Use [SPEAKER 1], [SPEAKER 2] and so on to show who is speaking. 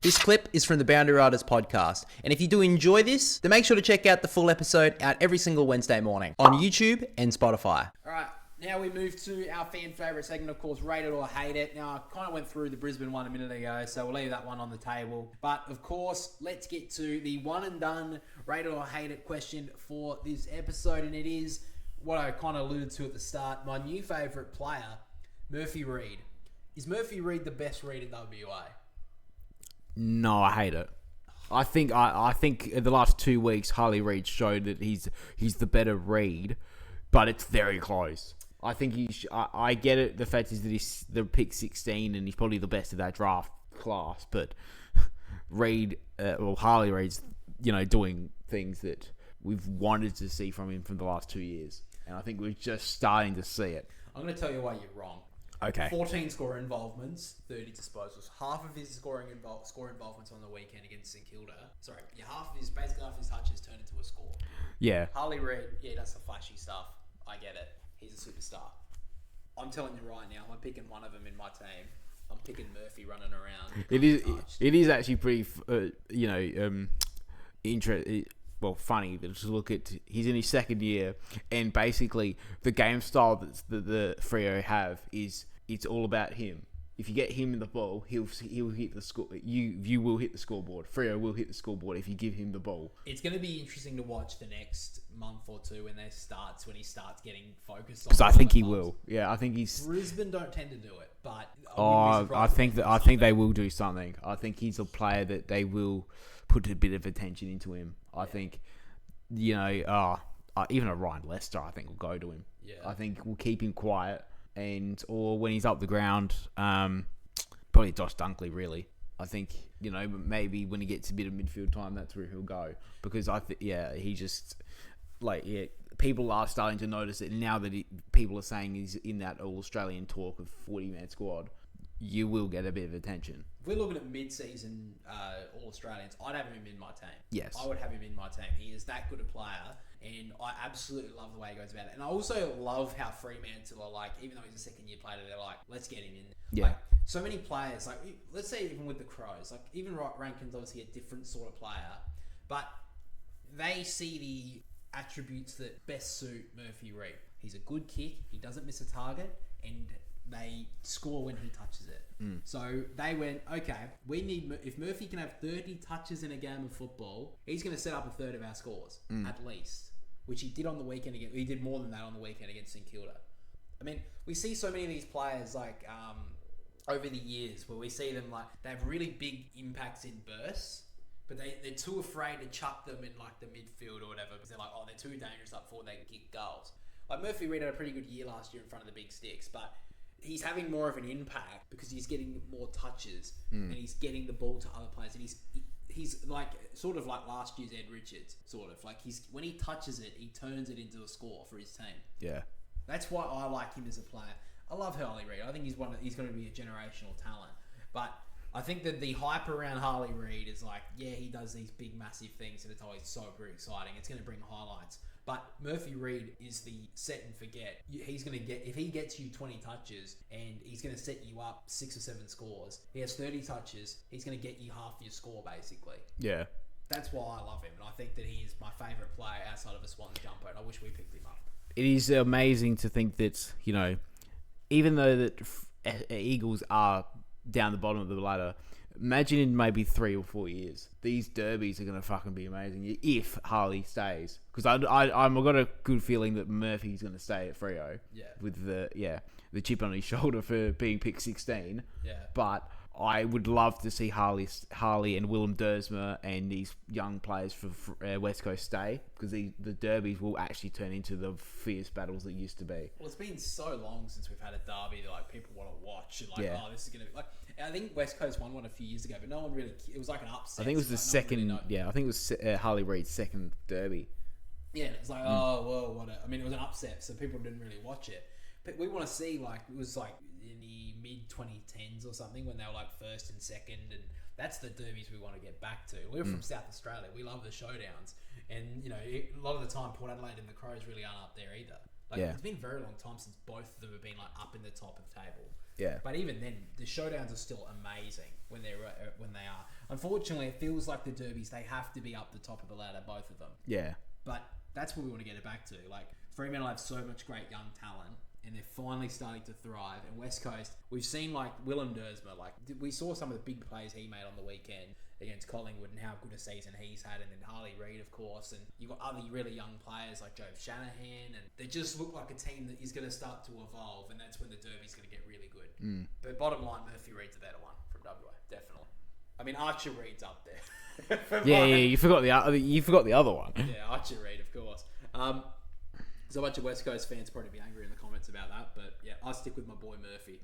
[SPEAKER 1] This clip is from the Boundary Riders podcast, and if you do enjoy this, then make sure to check out the full episode out every single Wednesday morning on YouTube and Spotify. All right, now we move to our fan favourite segment, of course, Rate It or Hate It. Now, I kind of went through the Brisbane one a minute ago, so we'll leave that one on the table. But, of course, let's get to the one and done Rate It or Hate It question for this episode, and it is what I kind of alluded to at the start, my new favourite player, Murphy Reid. Is Murphy Reid the best Reid in WA?
[SPEAKER 2] No, I hate it. I think in the last 2 weeks, Harley Reid showed that he's the better Reid, but it's very close. I think I get it. The fact is that he's the pick 16 and he's probably the best of that draft class. But Harley Reid's doing things that we've wanted to see from him for the last 2 years, and I think we're just starting to see it.
[SPEAKER 1] I'm going to tell you why you're wrong.
[SPEAKER 2] Okay.
[SPEAKER 1] 14 score involvements, 30 disposals. Half of his score involvements on the weekend against St Kilda. Sorry, basically half of his touches turned into a score.
[SPEAKER 2] Yeah.
[SPEAKER 1] Harley Reid, that's the flashy stuff. I get it. He's a superstar. I'm telling you right now, I'm picking one of them in my team. I'm picking Murphy running around.
[SPEAKER 2] It is actually pretty, funny to look at. He's in his second year, and basically the game style that the Freo have is it's all about him. If you get him in the ball, he'll hit the score. You will hit the scoreboard. Freo will hit the scoreboard if you give him the ball.
[SPEAKER 1] It's going to be interesting to watch the next month or two when he starts getting focused on.
[SPEAKER 2] Because I think he will. Yeah, I think he's.
[SPEAKER 1] Brisbane don't tend to do it, but
[SPEAKER 2] I think they will do something. I think he's a player that they will put a bit of attention into him. I think, even a Ryan Lester, I think will go to him.
[SPEAKER 1] Yeah.
[SPEAKER 2] I think we'll keep him quiet. Or when he's up the ground, probably Josh Dunkley, really. I think, maybe when he gets a bit of midfield time, that's where he'll go. Because he just, people are starting to notice it now that people are saying he's in that All-Australian talk of 40-man squad. You will get a bit of attention.
[SPEAKER 1] If we're looking at mid-season All-Australians, I'd have him in my team.
[SPEAKER 2] Yes.
[SPEAKER 1] I would have him in my team. He is that good a player, and I absolutely love the way he goes about it. And I also love how Fremantle are even though he's a second-year player, they're like, let's get him in.
[SPEAKER 2] Yeah.
[SPEAKER 1] So many players, let's say even with the Crows, even Rankin's obviously a different sort of player, but they see the attributes that best suit Murphy Reid. He's a good kick, he doesn't miss a target, and they score when he touches it. So they went, okay, if Murphy can have 30 touches in a game of football, he's going to set up a third of our scores, at least, which he did on the weekend again. He did more than that on the weekend against St Kilda. I mean, we see so many of these players over the years where we see them they have really big impacts in bursts, but they're too afraid to chuck them in the midfield or whatever because they're they're too dangerous up forward, they can kick goals. Murphy Reid had a pretty good year last year in front of the big sticks, but he's having more of an impact because he's getting more touches and he's getting the ball to other players, and he's sort of like last year's Ed Richards, sort of when he touches it, he turns it into a score for his team. Yeah, that's why I like him as a player. I love Harley Reid. I think he's going to be a generational talent, but I think that the hype around Harley Reid is he does these big massive things and it's always super exciting. It's going to bring highlights. But Murphy Reid is the set and forget. He's going to if he gets you 20 touches and he's going to set you up 6 or 7 scores, he has 30 touches, he's going to get you half your score basically.
[SPEAKER 2] Yeah.
[SPEAKER 1] That's why I love him, and I think that he is my favourite player outside of a Swans jumper, and I wish we picked him up.
[SPEAKER 2] It is amazing to think that, even though that Eagles are down the bottom of the ladder, imagine in maybe 3 or 4 years, these derbies are going to fucking be amazing if Harley stays. Because I've got a good feeling that Murphy's going to stay at Freo.
[SPEAKER 1] Yeah.
[SPEAKER 2] With the chip on his shoulder for being picked 16.
[SPEAKER 1] Yeah.
[SPEAKER 2] But I would love to see Harley and Willem Dersma and these young players for West Coast stay, because the derbies will actually turn into the fierce battles that used to be.
[SPEAKER 1] Well, it's been so long since we've had a derby that people want to watch, and this is going to be I think West Coast won one a few years ago, but no one really. It was like an upset.
[SPEAKER 2] I think it was the second. I think it was Harley Reid's second derby.
[SPEAKER 1] Yeah, it was what? I mean, it was an upset, so people didn't really watch it. But we want to see it was in the mid 2010s or something when they were first and second, and that's the derbies we want to get back to. We're from South Australia. We love the showdowns, and a lot of the time Port Adelaide and the Crows really aren't up there either. It's been a very long time since both of them have been up in the top of the table.
[SPEAKER 2] Yeah.
[SPEAKER 1] But even then, the showdowns are still amazing when they are. Unfortunately, it feels like the derbies, they have to be up the top of the ladder, both of them.
[SPEAKER 2] Yeah.
[SPEAKER 1] But that's what we want to get it back to. Like, Fremantle have so much great young talent, and they're finally starting to thrive. And West Coast, we've seen like Willem Dersma, like we saw some of the big plays he made on the weekend against Collingwood and how good a season he's had, and then Harley Reid, of course, and you've got other really young players like Joe Shanahan, and they just look like a team that is going to start to evolve, and that's when the derby's going to get really good. But bottom line, Murphy Reid's a better one from WA, definitely. I mean, Archer Reid's up there.
[SPEAKER 2] Yeah, you forgot the other one.
[SPEAKER 1] Yeah, Archer Reid, of course. So a bunch of West Coast fans probably be angry in the comments about that, but yeah, I stick with my boy Murphy.